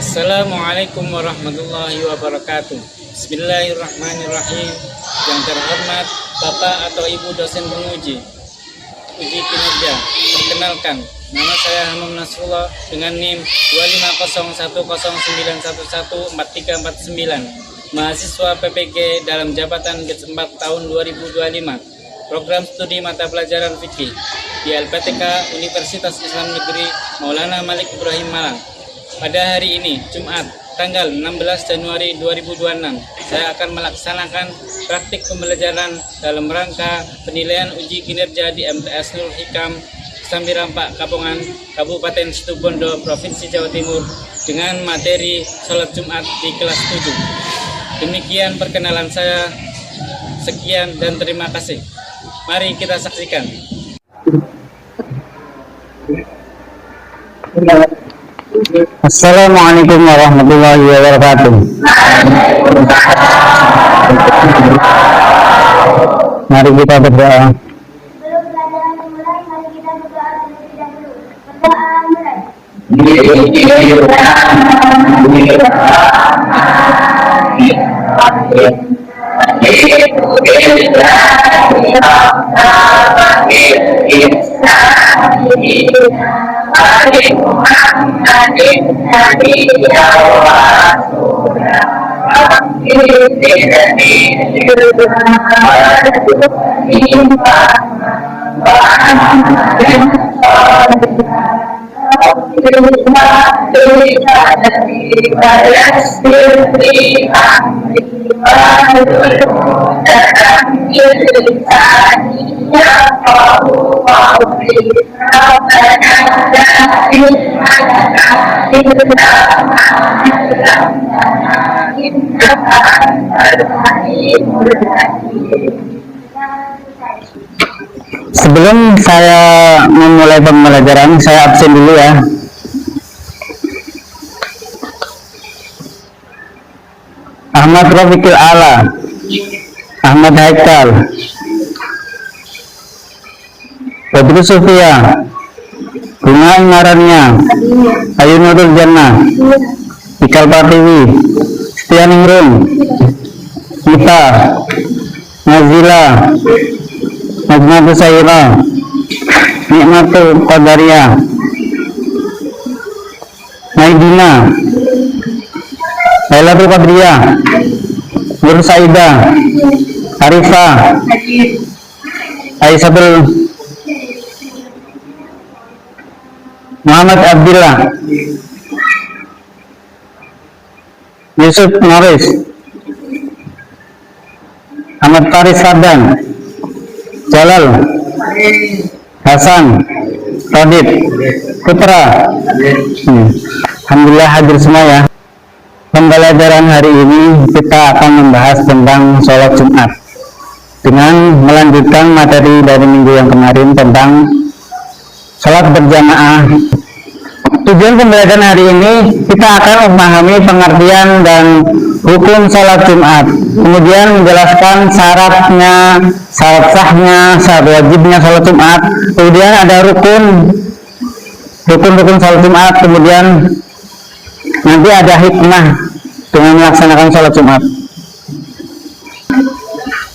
Assalamualaikum warahmatullahi wabarakatuh. Bismillahirrahmanirrahim. Yang terhormat Bapak atau Ibu dosen penguji uji kinerja, perkenalkan, nama saya Hamam Nasrullah dengan NIM 2501091114349, mahasiswa PPG dalam jabatan Batch 4 tahun 2025, program studi mata pelajaran fikih di LPTK Universitas Islam Negeri Maulana Malik Ibrahim Malang. Pada hari ini, Jumat, tanggal 16 Januari 2026, saya akan melaksanakan praktik pembelajaran dalam rangka penilaian uji kinerja di MTS Nurul Hikam, Sambirampak, Kapongan, Kabupaten Situbondo, Provinsi Jawa Timur, dengan materi sholat Jumat di kelas 7. Demikian perkenalan saya. Sekian dan terima kasih. Mari kita saksikan. Assalamualaikum warahmatullahi wabarakatuh. Mari kita berdoa. Sebelum pelajaran dimulai, mari kita berdoa terlebih dahulu. Sebelum saya memulai pembelajaran, saya absen dulu ya. Ahmad Rafiqil Ala, Ahmad Haikal, Badru Sofia, Bunga Imarannya, Ayu Nurul Jannah, Ikal Partiwi, Setia Ningrum, Mita, Nazila, Najmatul Saira, Nikmatul Qadariyah, Naidina, Lailatul Qadriyah, Nur Saida, Arifah, Aisyah, Muhammad Abdillah, Yusuf Norris, Ahmad Faris Fardan, Jalal, Hasan, Radit, Putra. Alhamdulillah hadir semua ya. Pembelajaran hari ini kita akan membahas tentang sholat Jumat dengan melanjutkan materi dari minggu yang kemarin tentang sholat berjamaah. Tujuan pembelajaran hari ini kita akan memahami pengertian dan hukum sholat Jumat, kemudian menjelaskan syaratnya, syarat sahnya, syarat wajibnya sholat Jumat, kemudian ada rukun sholat Jumat, kemudian nanti ada hikmah dengan melaksanakan sholat Jumat.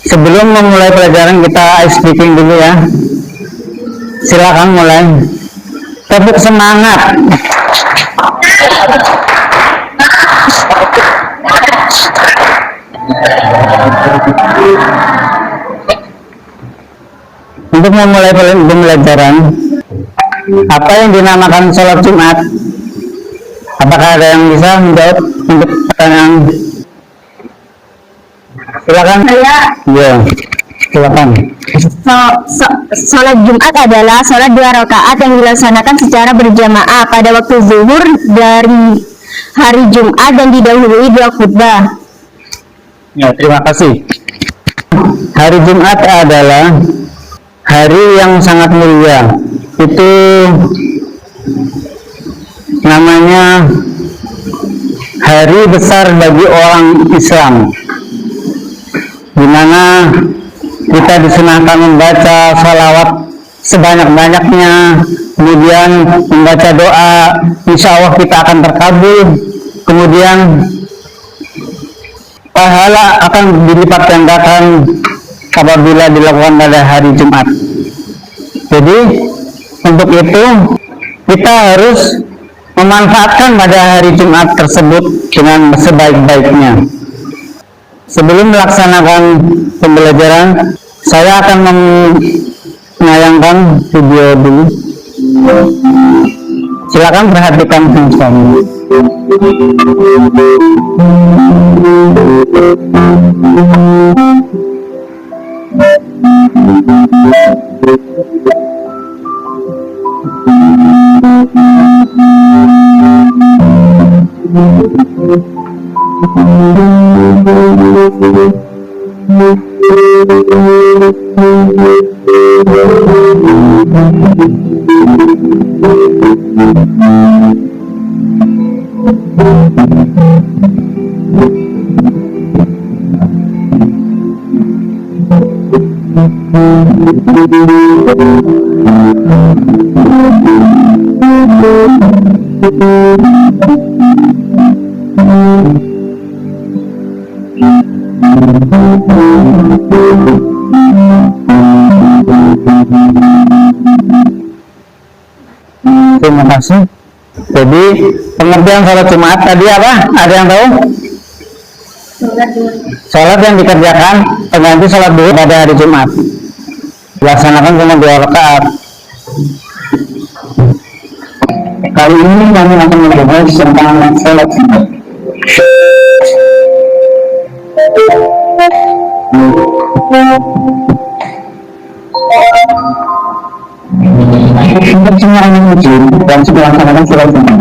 Sebelum memulai pelajaran kita ice breaking dulu ya. Silakan mulai. Tepuk semangat. Untuk memulai pembelajaran, apa yang dinamakan sholat Jumat? Apakah ada yang bisa menjawab untuk pertanyaan? Silakan. Ya, silakan. Sholat Jumat adalah sholat 2 rakaat yang dilaksanakan secara berjamaah pada waktu zuhur dari hari Jumat dan didahului 2 khutbah. Ya, terima kasih. Hari Jumat adalah hari yang sangat mulia. Itu namanya hari besar bagi orang Islam, di mana kita disunahkan membaca sholawat sebanyak-banyaknya, kemudian membaca doa, insya Allah kita akan terkabul. kemudian pahala akan dilipat gandakan apabila dilakukan pada hari Jumat. Jadi untuk itu kita harus memanfaatkan pada hari Jumat tersebut dengan sebaik-baiknya. Sebelum melaksanakan pembelajaran, saya akan menayangkan video dulu. Silakan perhatikan sama-sama. Terima kasih. Jadi pengertian sholat Jumat tadi apa? Ada yang tahu? Sholat yang dikerjakan pengganti sholat duhur pada hari Jumat. Dilaksanakan cuma 2 rakaat. Kali ini kami akan membahas tentang sholat Jumat. Untuk semua orang muslim dan sudah melaksanakan sholat Jumat,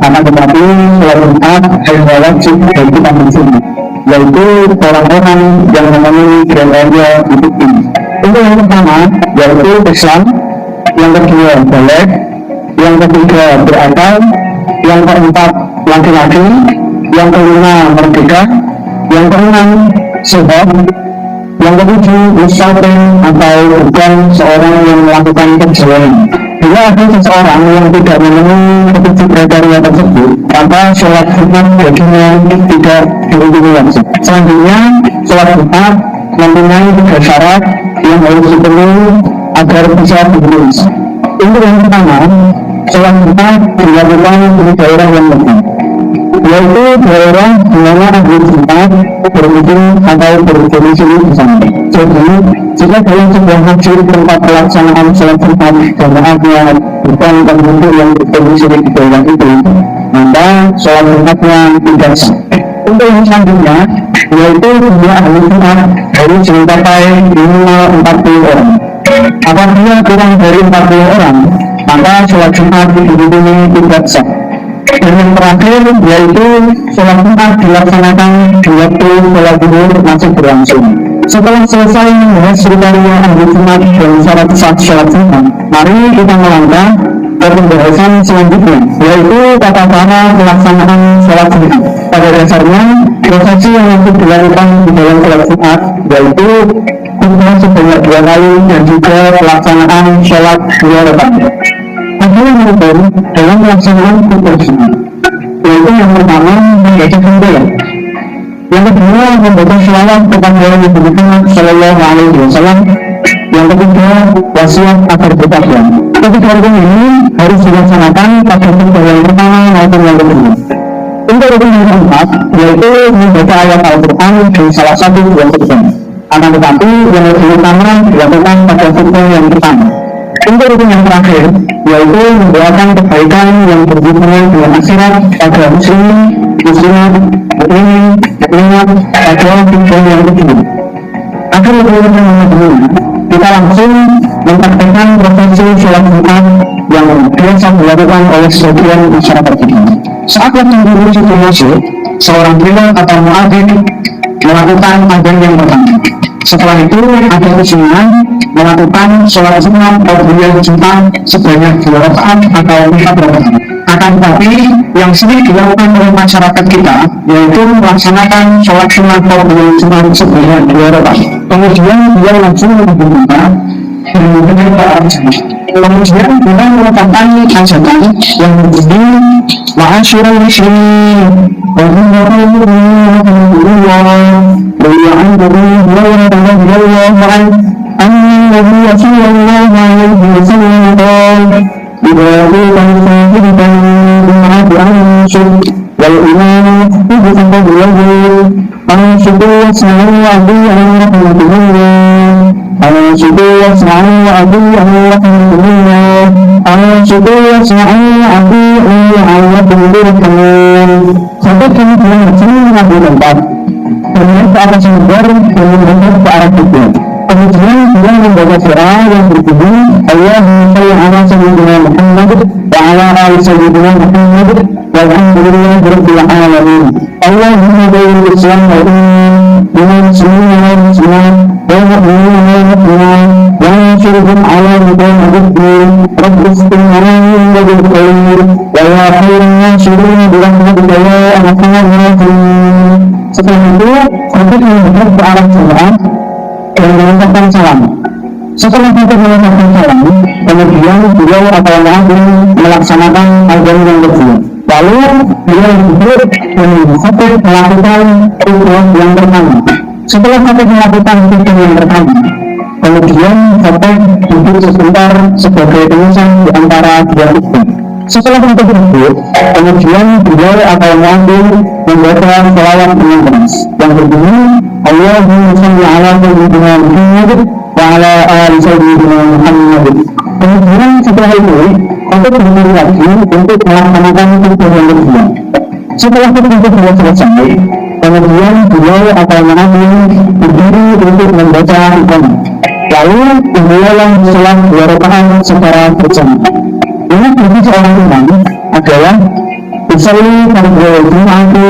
akan tetapi sholat Jumat adalah wajib bagi kita muslim, yaitu orang-orang yang memenuhi kriteria hidup ini. Untuk yang pertama yaitu Islam, yang kedua balik, yang ketiga berakal, yang keempat laki-laki, yang kelima merdeka, yang keenam sehat, yang ketujuh musafir atau bukan seorang yang melakukan perjalanan. Bila ada seseorang yang tidak memenuhi ketujuh kriteria tersebut, maka sholat Jumat baginya tidak dihukumi wajib. Selanjutnya, sholat Jumat mempunyai 3 syarat yang harus dipenuhi agar bisa dilulus. Untuk yang pertama, sholat Jumat dilakukan di daerah yang tepat, yaitu daerah di mana ahli Jumat bermukim atau berdomisili di sana. Jadi, jika dalam sebuah masjid tempat pelaksanaan sholat Jumat jamaahnya bukan penduduk yang berdomisili di daerah itu, maka sholat Jumatnya tidak sah. Untuk yang selanjutnya, yaitu jumlah ahli Jumat harus mencapai minimal 40 orang. Apabila kurang dari 40 orang, maka sholat Jumat dihukumi tidak sah. Dan yang terakhir yaitu sholat Jumat dilaksanakan di waktu sholat duhur masih berlangsung. Setelah selesai membahas kriteria ahli Jumat dan syarat sah sholat Jumat, mari kita melangkah ke pembahasan selanjutnya, yaitu tata cara pelaksanaan sholat Jumat. Pada dasarnya, prosesi yang wajib dilakukan di dalam sholat Jumat yaitu khutbah sebanyak 2 kali dan juga pelaksanaan sholat 2 rakaat. Ada yang berbeda dalam pelaksanaan khutbah Jumat, yaitu yang pertama membaca hamdalah, yang kedua membaca sholawat kepada Nabi Muhammad Sallallahu Alaihi Wasallam, yang ketiga wasiat agar bertakwa. Ketiga rukun ini harus dilaksanakan pada khutbah yang pertama maupun yang kedua. Untuk rukun yang keempat yaitu membaca ayat Al-Quran di salah satu yang kedua. Akan tetapi yang lebih utama dilakukan pada khutbah yang pertama. Untuk rukun yang terakhir yaitu mendoakan kebaikan yang berhubungan dengan akhirat pada muslimin, muslimat, mukminin, pada khutbah yang kedua. Agar lebih mengetahui, kita langsung mempraktikkan prosesi sholat Jumat yang biasa dilakukan oleh sebagian masyarakat kita. Saat waktu dulu itu masuk, seorang bilal atau muadzin melakukan adzan yang pertama. Setelah itu ada usungan melakukan sholat Jumat atau Jumat sebanyak 2 rakaat atau 4 rakaat. Akan tetapi yang sering dilakukan oleh masyarakat kita yaitu melaksanakan sholat Jumat atau Jumat sebanyak 2 rakaat. Kemudian dia langsung menggunakan kemudian kita melakukan ajakan yang berbunyi ma'asyiral muslimin, النبي صلى الله عليه وسلم قال: إذا قيل لصاحبك بالمعروف أنشد والإمام يحفظ فضله أنشدوا واسمعوا وأطيعوا رحمة الله أنشدوا واسمعوا وأطيعوا رحمة الله أنشدوا واسمعوا وأطيعوا رحمة الله. Sampai kemudian Nabi lompat kemudian ke atas sumber dan menghadap ke arah kiblat. Kemudian dia membaca doa yang berbunyi Allahumma shalli ala sayyidina Muhammad wa ala ali sayyidina Muhammad walhamdulillahi rabbil alamin. Allahumma bayyil islam wal iman dengan muslimin wal muslimat wal mu'minin wal mu'minat wa ansurhum ala mudawwidin rabbi istima'in wa bil khair wa ya khairan nasirin bi rahmatika ya arhamar rahimin. Setelah itu sampai menghadap ke arah kiblat dan mengucapkan salam. Setelah sampai mengucapkan salam, kemudian beliau atau Nabi melaksanakan azan yang kedua. Lalu beliau duduk dan melakukan rukun yang pertama. Setelah sampai melakukan rukun yang pertama, kemudian sampai duduk sebentar sebagai pengusaha di antara dua rukun. Setelah sampai duduk, kemudian beliau atau Nabi membaca selawat dengan keras yang berbunyi Allahumma shalli ala sayyidina Muhammad wa ala ali sayyidina Muhammad. Kemudian setelah itu untuk berdiri lagi untuk melaksanakan rukun yang kedua. Setelah rukun kedua selesai, kemudian beliau akan mengambil berdiri untuk membaca rukun. Lalu beliau sholat 2 rakaat secara berjamaah. Ini bagi seorang imam adalah usolli fardhu jum'ati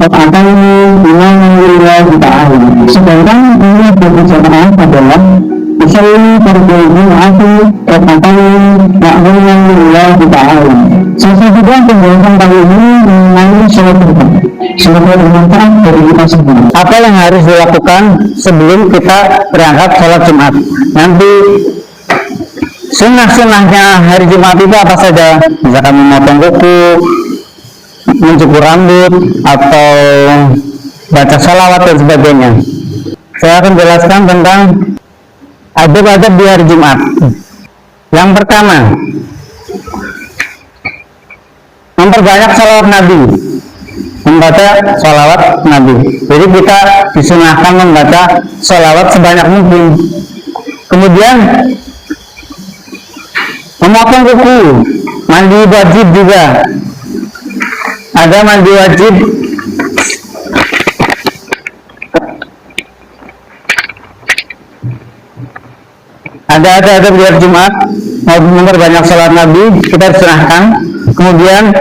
raka'ataini imaman lillahi ta'ala. Sedangkan ini bagi jamaah adalah usolli fardhu jum'ati raka'ataini ma'muman lillahi ta'ala. Saya juga penjelasan kali ini mengenai sholat berjamaah. Semoga bermanfaat dari kita semua. Apa yang harus dilakukan sebelum kita berangkat sholat Jumat? Nanti sunnah-sunnahnya hari Jumat itu apa saja? Misalkan memotong kuku, mencukur rambut, atau baca sholawat dan sebagainya. Saya akan jelaskan tentang adab-adab di hari Jumat. Yang pertama, memperbanyak sholawat Nabi, membaca sholawat Nabi. Jadi kita disunahkan membaca sholawat sebanyak mungkin. Kemudian memotong kuku, mandi wajib juga. Ada mandi wajib ada adab di hari Jumat, mau memperbanyak sholat Nabi, kita disunahkan. Kemudian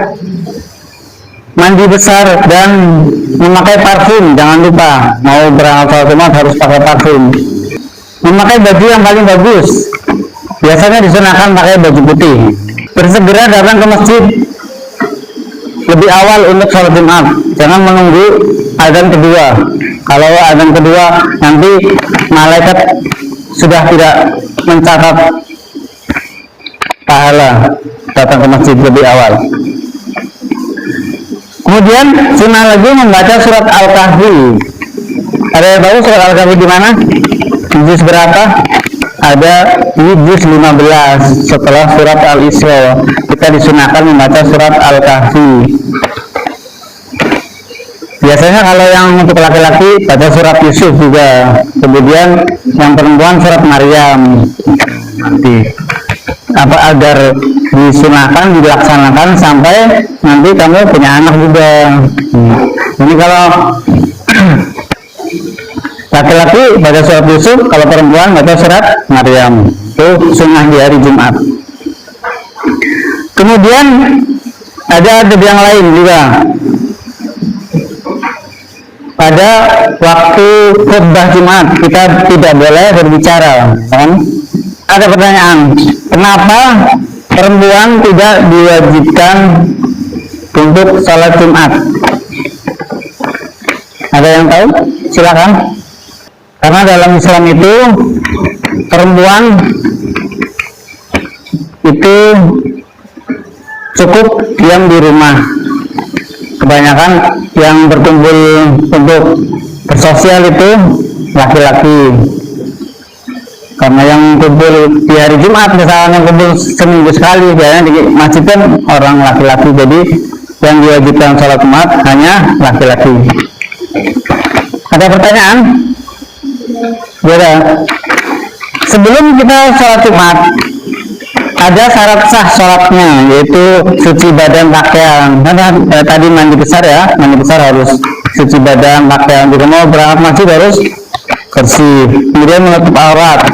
mandi besar dan memakai parfum, jangan lupa. Mau berangkat sholat Jumat harus pakai parfum. Memakai baju yang paling bagus, biasanya disunahkan pakai baju putih. Bersegera datang ke masjid lebih awal untuk sholat Jumat, jangan menunggu azan kedua. Kalau azan kedua nanti malaikat sudah tidak mencatat pahala datang ke masjid lebih awal. Kemudian sunnah lagi membaca surat Al-Kahfi. Ada yang tahu surat Al-Kahfi di mana? Juz berapa? Ada di juz 15 setelah surat Al-Isra. Kita disunahkan membaca surat Al-Kahfi. Biasanya kalau yang untuk laki-laki baca surat Yusuf juga. Kemudian yang perempuan surat Maryam. Nanti apa agar disunahkan dilaksanakan sampai nanti kamu punya anak juga. Jadi kalau laki-laki baca surat Yusuf, kalau perempuan baca surat Maryam. Itu sunnah di hari Jumat. Kemudian ada adab yang lain juga. Pada waktu khutbah Jumat kita tidak boleh berbicara, kan? Ada pertanyaan, kenapa perempuan tidak diwajibkan untuk sholat Jumat? Ada yang tahu? Silakan. Karena dalam Islam itu perempuan itu cukup diam di rumah. kebanyakan yang berkumpul untuk bersosial itu laki-laki. Karena yang kumpul di hari Jumat, misalnya kumpul seminggu sekali, biasanya di masjid kan orang laki-laki, jadi yang diwajibkan sholat Jumat hanya laki-laki. Ada pertanyaan? Beda. Sebelum kita sholat Jumat, ada syarat sah sholatnya, yaitu suci badan pakaian. Karena tadi mandi besar ya, mandi besar harus suci badan pakaian. Jika mau berangkat masjid harus bersih. Kemudian menutup aurat.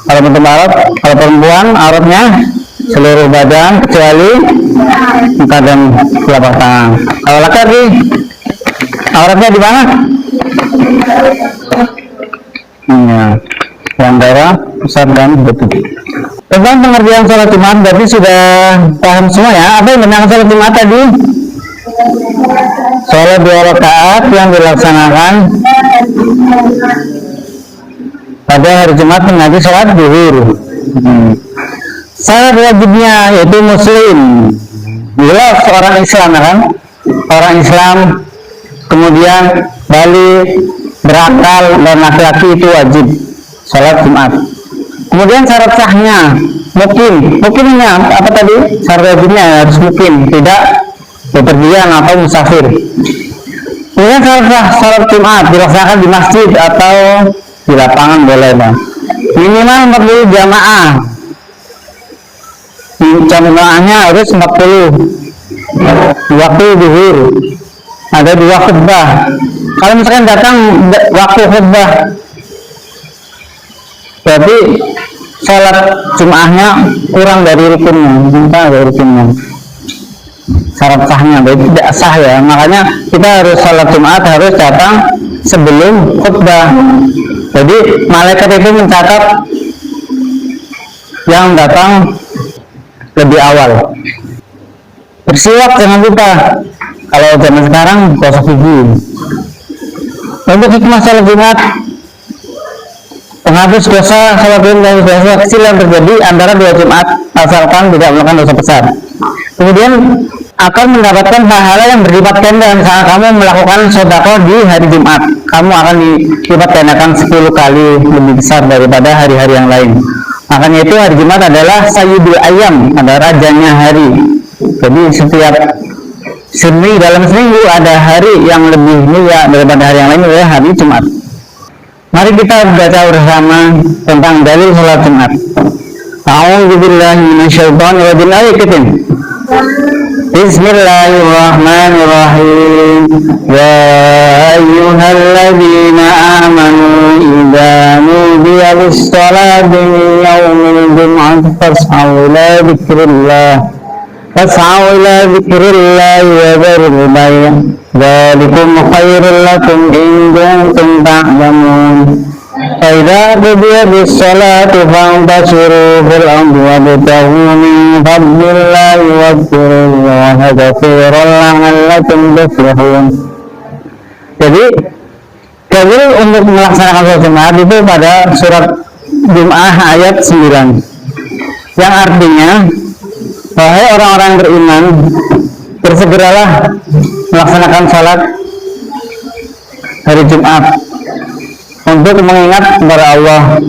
Kalau menutup aurat, kalau perempuan auratnya seluruh badan kecuali muka dan telapak tangan. Kalau laki-laki auratnya di mana? Yang daerah pusat dan betul. Tentang pengertian sholat Jumat berarti sudah paham semua ya. Apa yang benar sholat Jumat tadi? Sholat 2 rakaat yang dilaksanakan pada hari Jumat mengaji sholat zuhur. Syarat wajibnya yaitu muslim. Jelas orang Islam kan? Orang Islam kemudian balik, berakal dan laki-laki itu wajib sholat Jumat. Kemudian syarat sahnya mungkinnya apa tadi? Syarat wajibnya harus mungkin, tidak bepergian atau musafir. Kemudian syarat Jumat dilaksanakan di masjid atau di lapangan boleh bang. Minimal 40 jamaah. Jamaahnya harus 40. Waktu zuhur ada 2 khutbah. Kalau misalkan datang waktu khutbah, berarti sholat Jum'ahnya kurang dari rukunnya, syarat sahnya berarti tidak sah ya. Makanya kita harus sholat Jumat harus datang sebelum khutbah. Jadi malaikat itu mencatat yang datang lebih awal. Bersiwak jangan lupa. Kalau zaman sekarang gosok gigi. Untuk hikmah sholat Jumat, penghapus dosa sholat dan dosa kecil yang terjadi antara 2 Jumat asalkan tidak melakukan dosa besar. Kemudian akan mendapatkan pahala yang berlipat ganda. Misalnya kamu melakukan sedekah di hari Jumat, kamu akan dilipat gandakan 10 kali lebih besar daripada hari-hari yang lain. Makanya itu hari Jumat adalah sayyidul ayyam, adalah rajanya hari. Jadi setiap dalam seminggu ada hari yang lebih mulia daripada hari yang lain, adalah hari Jumat. Mari kita baca bersama tentang dalil sholat Jumat. A'udzubillahi minasyaitonir rajim. Ayatin. Bismillahirrahmanirrahim. Ya ayyuhalladzina amanu idza nudiya lis-sholati min yaumil jum'ati fas'au ila dzikrillahi wa dharul bay'. Dzalikum khairul lakum in kuntum ta'lamun. Fa idza qudiyatish sholatu fantashiru fil ardi wabtaghu min fadlillahi wadhkurullaha katsiran la'allakum tuflihun. Jadi dalil untuk melaksanakan sholat Jumat itu pada surat Jum'ah ayat 9 yang artinya, wahai orang-orang beriman, bersegeralah melaksanakan sholat hari Jumat untuk mengingat kepada Allah,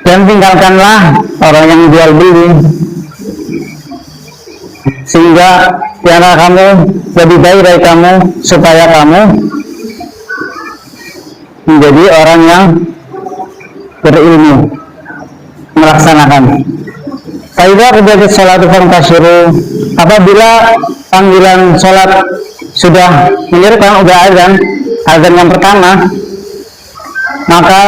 dan tinggalkanlah orang yang jual beli, sehingga di antara kamu lebih baik dari kamu, supaya kamu menjadi orang yang berilmu melaksanakan. Faidah terjadi sholat fantashiru, apabila panggilan sholat sudah menyerukan, udah azan yang pertama, maka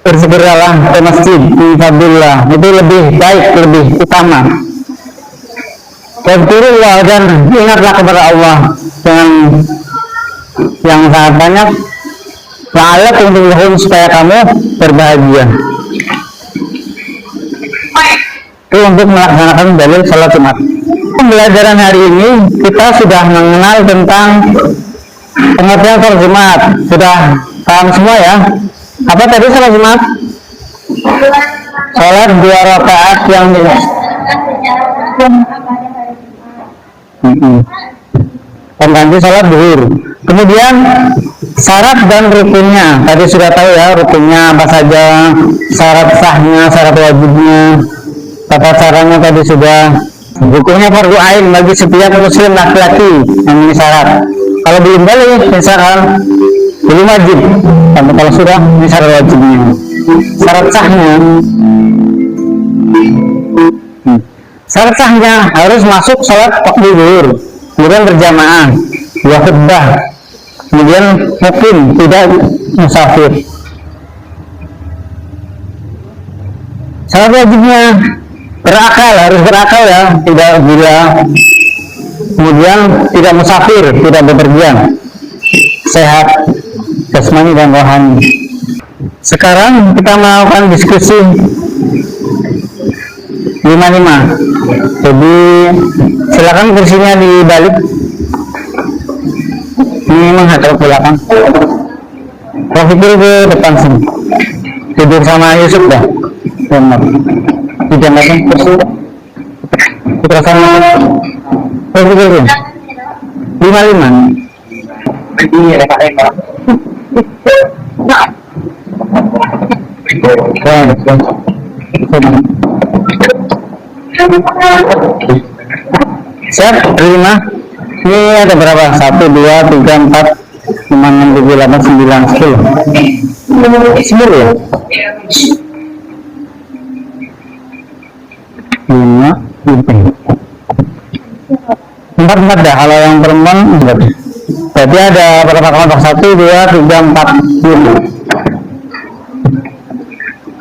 bersegeralah ke masjid. Fadillah itu lebih baik, lebih utama. Wadhkurullah, dan ingatlah kepada Allah dengan yang sangat banyak, la'allakum tuflihun, supaya kamu berbahagia. Itu untuk melaksanakan dalil sholat Jumat. Pembelajaran hari ini kita sudah mengenal tentang pengertian sholat Jumat. Sudah paham semua ya? Apa tadi sholat Jumat? Sholat 2 rakaat yang Pengganti sholat zuhur. Kemudian syarat dan rukunnya, tadi sudah tahu ya rukunnya apa saja, syarat sahnya, syarat wajibnya, tata caranya tadi sudah. Rukunnya fardu ain bagi setiap muslim laki-laki, yang ini syarat. Kalau belum balik, misalkan belum wajib. Tapi kalau sudah, ini syarat wajibnya. Syarat sahnya, syarat sahnya harus masuk sholat waktu zuhur, kemudian berjamaah, 2 khutbah, kemudian mukim, tidak musafir. Syarat wajibnya berakal, harus berakal ya, tidak gila, kemudian tidak musafir, tidak bepergian, sehat jasmani dan rohani. Sekarang kita melakukan diskusi 5-5. Jadi silakan kursinya dibalik, ini menghadap ke belakang. Fikir ke depan sini, tidur sama Yusuf dah. Benar. Tidak ada kursi. Kita sama. Fikir 5-5. Ini reka. Siap, terima. Ini ada berapa? 1, 2, 3, 4, 5, 6, 7, 8, 9, 10. 10 ya? 5, 4 dah. Kalau yang perempuan 4. Berarti ada berapa kelompok? 1, 2, 3, 4, 5.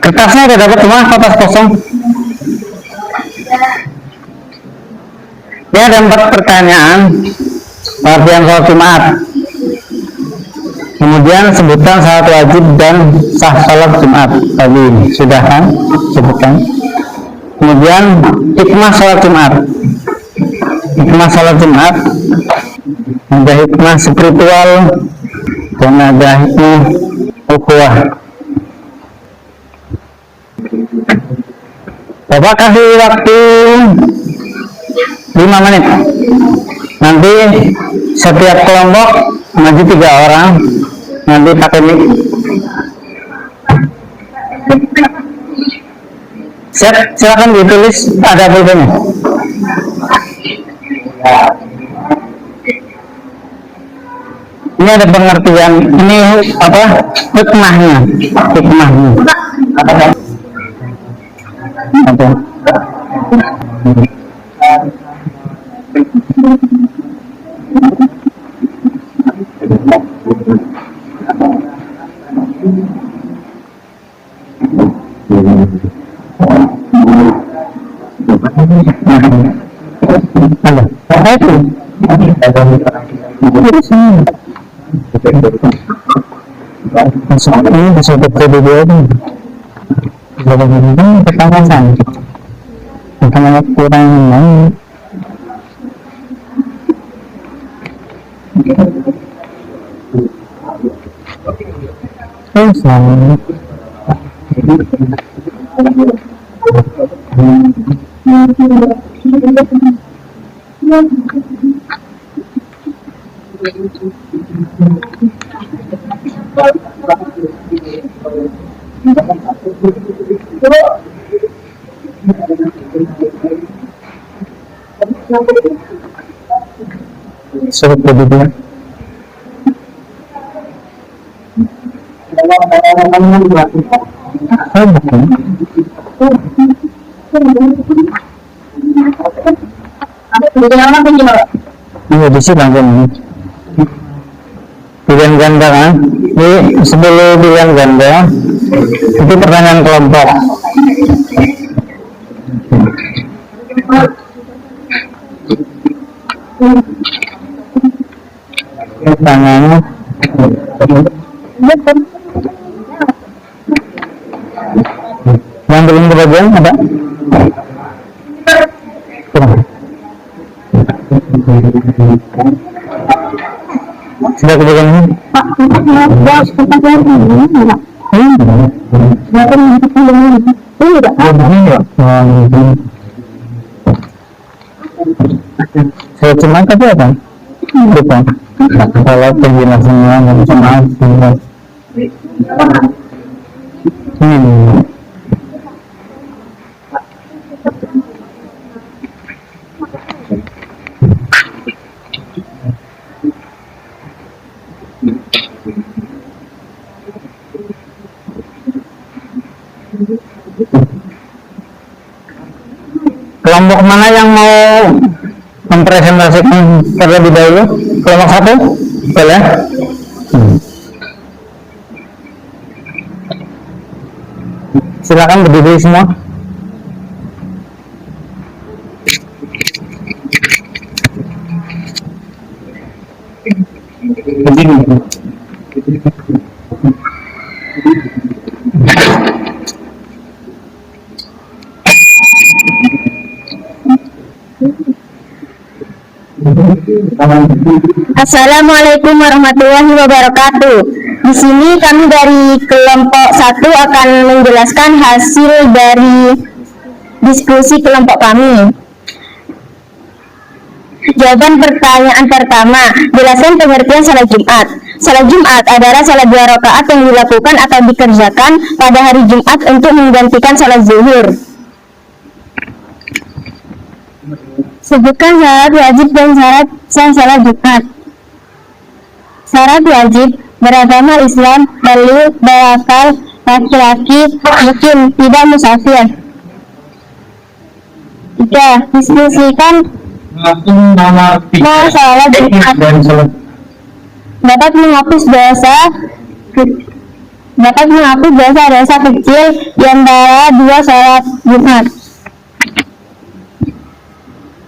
Kertasnya ada dapat semua, kertas kosong. Ini ada 4 pertanyaan pengertian sholat Jumat, kemudian sebutkan syarat wajib dan sah sholat Jumat. Tadi sudah kan sebutkan. Kemudian hikmah sholat Jumat. Hikmah sholat Jumat ada hikmah spiritual dan ada hikmah ukhuwah. Bapak kasih waktu 5 menit. Nanti setiap kelompok maju 3 orang. Nanti pakai mic. Silakan ditulis, ada pulpennya. Ini ada pengertian. Ini apa? Hikmahnya. Hikmahnya. Ada. Ini bisa video ini ketawasan karena kurang seperti itu. Ini di sini langsung pilihan ganda kan? Ini sebelum pilihan ganda itu pertanyaan kelompok. Tangannya yang belum kebagian ada sudah kebagian ini Pak. Saya cuma tapi apa? Bukan. Kalau penjelasannya nggak maaf. Kelompok mana yang mau mempresentasikan terlebih dahulu? Kelompok satu, boleh? Silakan berdiri semua. Begini. Assalamualaikum warahmatullahi wabarakatuh. Di sini kami dari kelompok 1 akan menjelaskan hasil dari diskusi kelompok kami. Jawaban pertanyaan pertama, jelaskan pengertian salat Jumat. Salat Jumat adalah salat 2 rakaat yang dilakukan atau dikerjakan pada hari Jumat untuk menggantikan salat zuhur. Sebutkan syarat wajib dan syarat sah salat Jumat. Syarat wajib: beragama Islam, baligh, berakal, laki-laki, muslim, tidak musafir. 3. Diskusikan masalah Jumat. Dapat menghapus dosa kecil di antara 2 salat Jumat.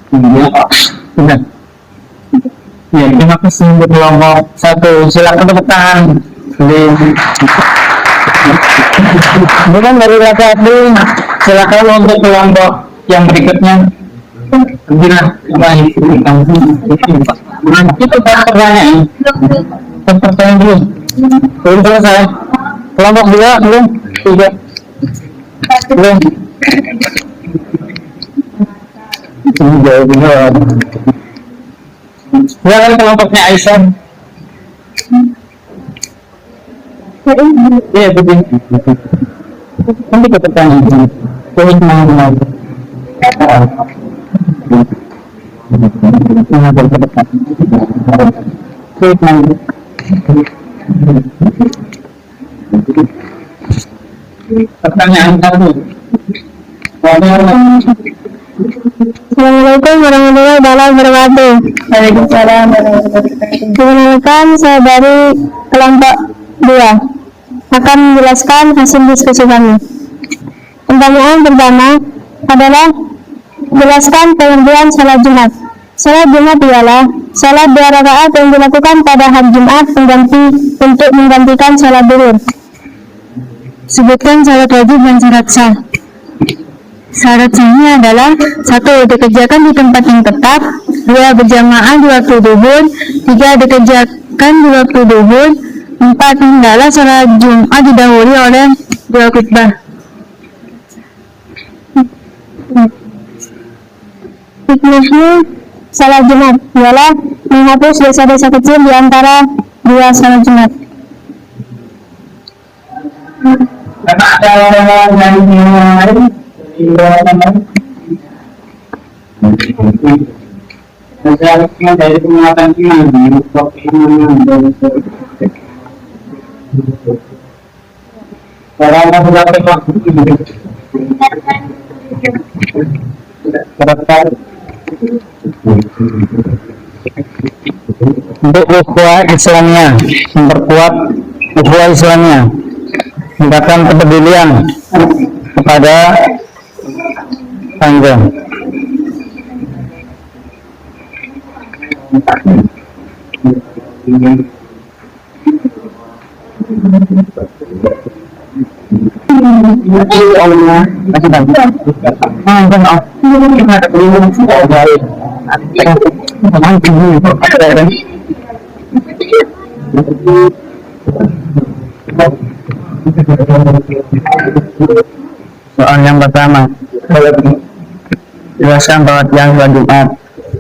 Benar. Ya, terima kasih untuk kelompok 1. Silakan tepuk tangan. Bukan dari laki-laki. Silakan untuk kelompok yang berikutnya. Bila baik, itu pertanyaan. Pertanyaan dulu. Belum selesai. Kelompok 2 belum. 3 belum. Silakan kelompoknya Aisyah. Iya, betul. Nanti ke pertanyaan. Poin mau. Pertanyaan kamu. Assalamualaikum warahmatullahi wabarakatuh. Waalaikumsalam warahmatullahi wabarakatuh. Perkenalkan, saya dari kelompok 2 akan menjelaskan hasil diskusi kami. Pertanyaan pertama adalah jelaskan pengertian salat Jumat. Salat Jumat ialah salat 2 rakaat yang dilakukan pada hari Jumat untuk menggantikan salat zuhur. Sebutkan syarat wajib dan syarat sah. Syarat sahnya adalah 1. Dikerjakan di tempat yang tetap, 2. Berjamaah di waktu zuhur, 3. Dikerjakan di waktu zuhur, 4. Hendaklah salat Jumat didahului oleh 2 khutbah. Hikmahnya salat Jumat ialah menghapus dosa-dosa kecil di antara 2 salat Jumat. Karena ada orang yang lain. Seharusnya dari penguatan iman untuk ukhuwah Islamnya, memperkuat ukhuwah Islamnya, meningkatkan kepedulian kepada tangga. Soal yang pertama, jelaskan pengertian salat Jumat.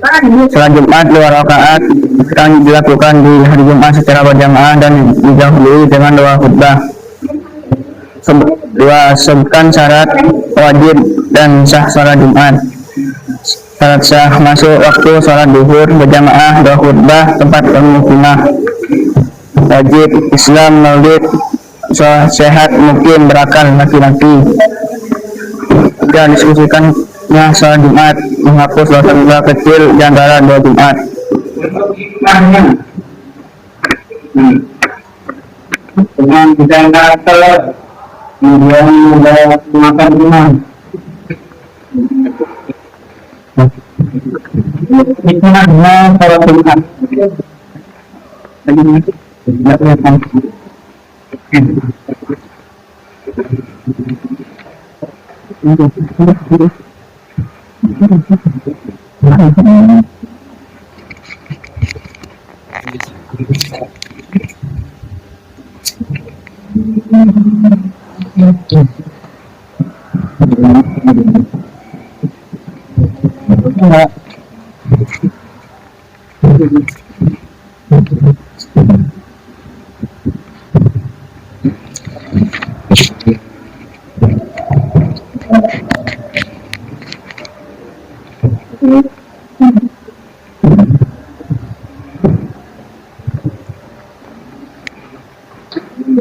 Salat Jumat 2 rakaat yang dilakukan di hari Jumat secara berjamaah dan didahului dengan 2 khutbah. Sebutkan syarat wajib dan sah salat Jumat. Syarat sah masuk waktu salat duhur berjamaah 2 khutbah tempat pemukiman. Wajib Islam maulid sehat mukim berakal laki-laki. Dan diskusikannya salat Jumat menghapus dosa kecil di antara 2 Jumat. Dengan bidangnya telur, kemudian makan imam. Hikmahnya salat Jumat.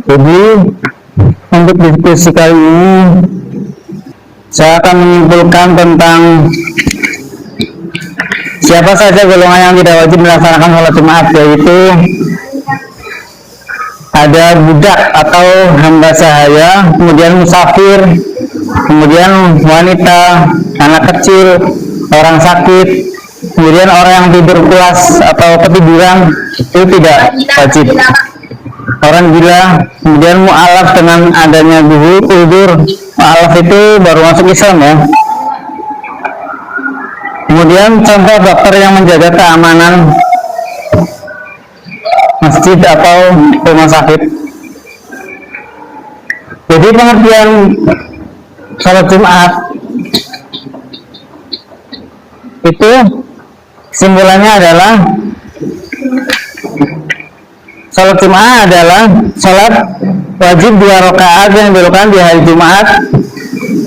Jadi untuk diskusi kali ini saya akan menyimpulkan tentang siapa saja golongan yang tidak wajib melaksanakan sholat Jumat, yaitu ada budak atau hamba sahaya, kemudian musafir, kemudian wanita, anak kecil, orang sakit, kemudian orang yang tidur pulas atau ketiduran, itu tidak wajib. Orang gila, kemudian mu'alaf dengan adanya udzur. Mu'alaf itu baru masuk Islam ya. Kemudian contoh dokter yang menjaga keamanan masjid atau rumah sakit. Jadi pengertian sholat Jumat itu simpulannya adalah sholat Jumat adalah sholat wajib 2 rakaat yang dilakukan di hari Jumat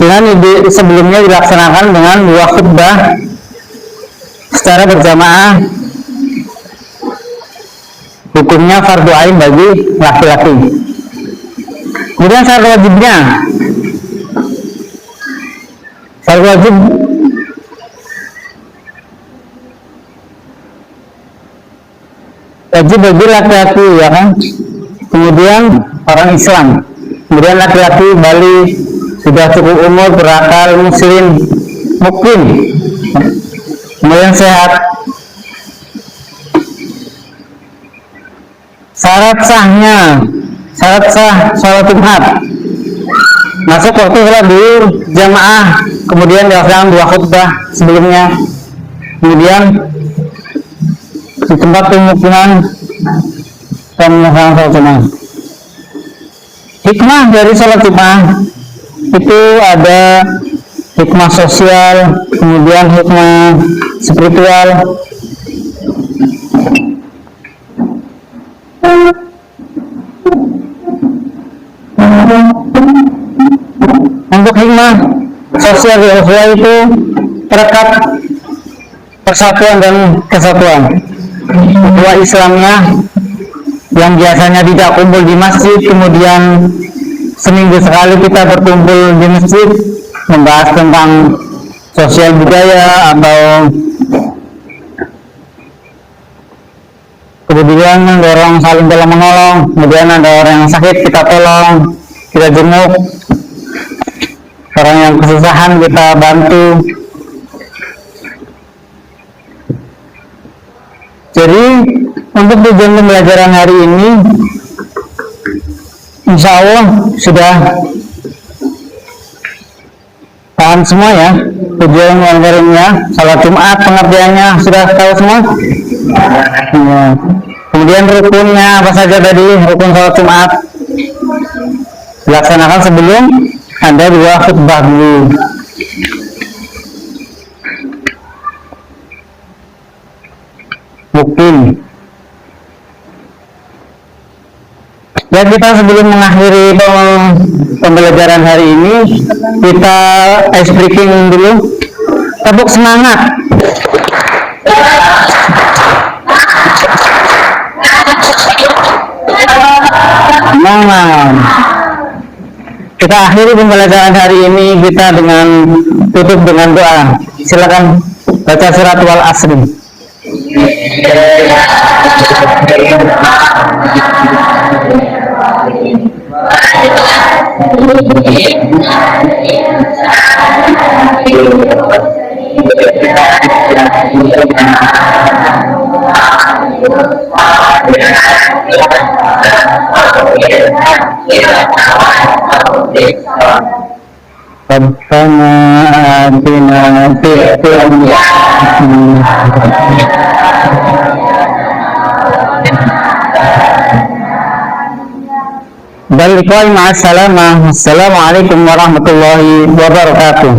dengan sebelumnya dilaksanakan dengan 2 khutbah secara berjamaah. Hukumnya fardu ain bagi laki-laki. Kemudian syarat wajibnya, syarat wajib bagi laki-laki ya kan, kemudian orang Islam, kemudian laki-laki balik sudah cukup umur, berakal, muslim, mukim, kemudian sehat. Syarat sah sholat Jumat masuk waktu sholat duhur jamaah, kemudian dilaksanakan 2 khutbah sebelumnya, kemudian di tempat pemukiman dan melaksanakan sholat Jumat. Hikmah dari sholat Jumat itu ada hikmah sosial, kemudian hikmah spiritual. Untuk hikmah sosial itu terekat persatuan dan kesatuan. Kedua Islamnya yang biasanya tidak kumpul di masjid, kemudian seminggu sekali kita berkumpul di masjid membahas tentang sosial budaya atau kemudian mendorong saling tolong menolong, kemudian ada orang yang sakit kita tolong, kita jenguk, orang yang kesusahan kita bantu. Jadi untuk tujuan pembelajaran hari ini insya Allah sudah paham semua ya, tujuan pembelajarannya salat Jumat pengertiannya sudah tahu semua ya. Kemudian rukunnya apa saja tadi, rukun salat Jumat dilaksanakan sebelum ada 2 khutbah dulu. Dan kita sebelum mengakhiri pembelajaran hari ini, kita ice breaking dulu. Tepuk semangat. Semangat. Kita akhiri pembelajaran hari ini kita dengan tutup dengan doa. Silakan baca surat Wal Asri. Rabbana atina fid dunya balik lagi ma'assalamah. Assalamualaikum warahmatullahi wabarakatuh.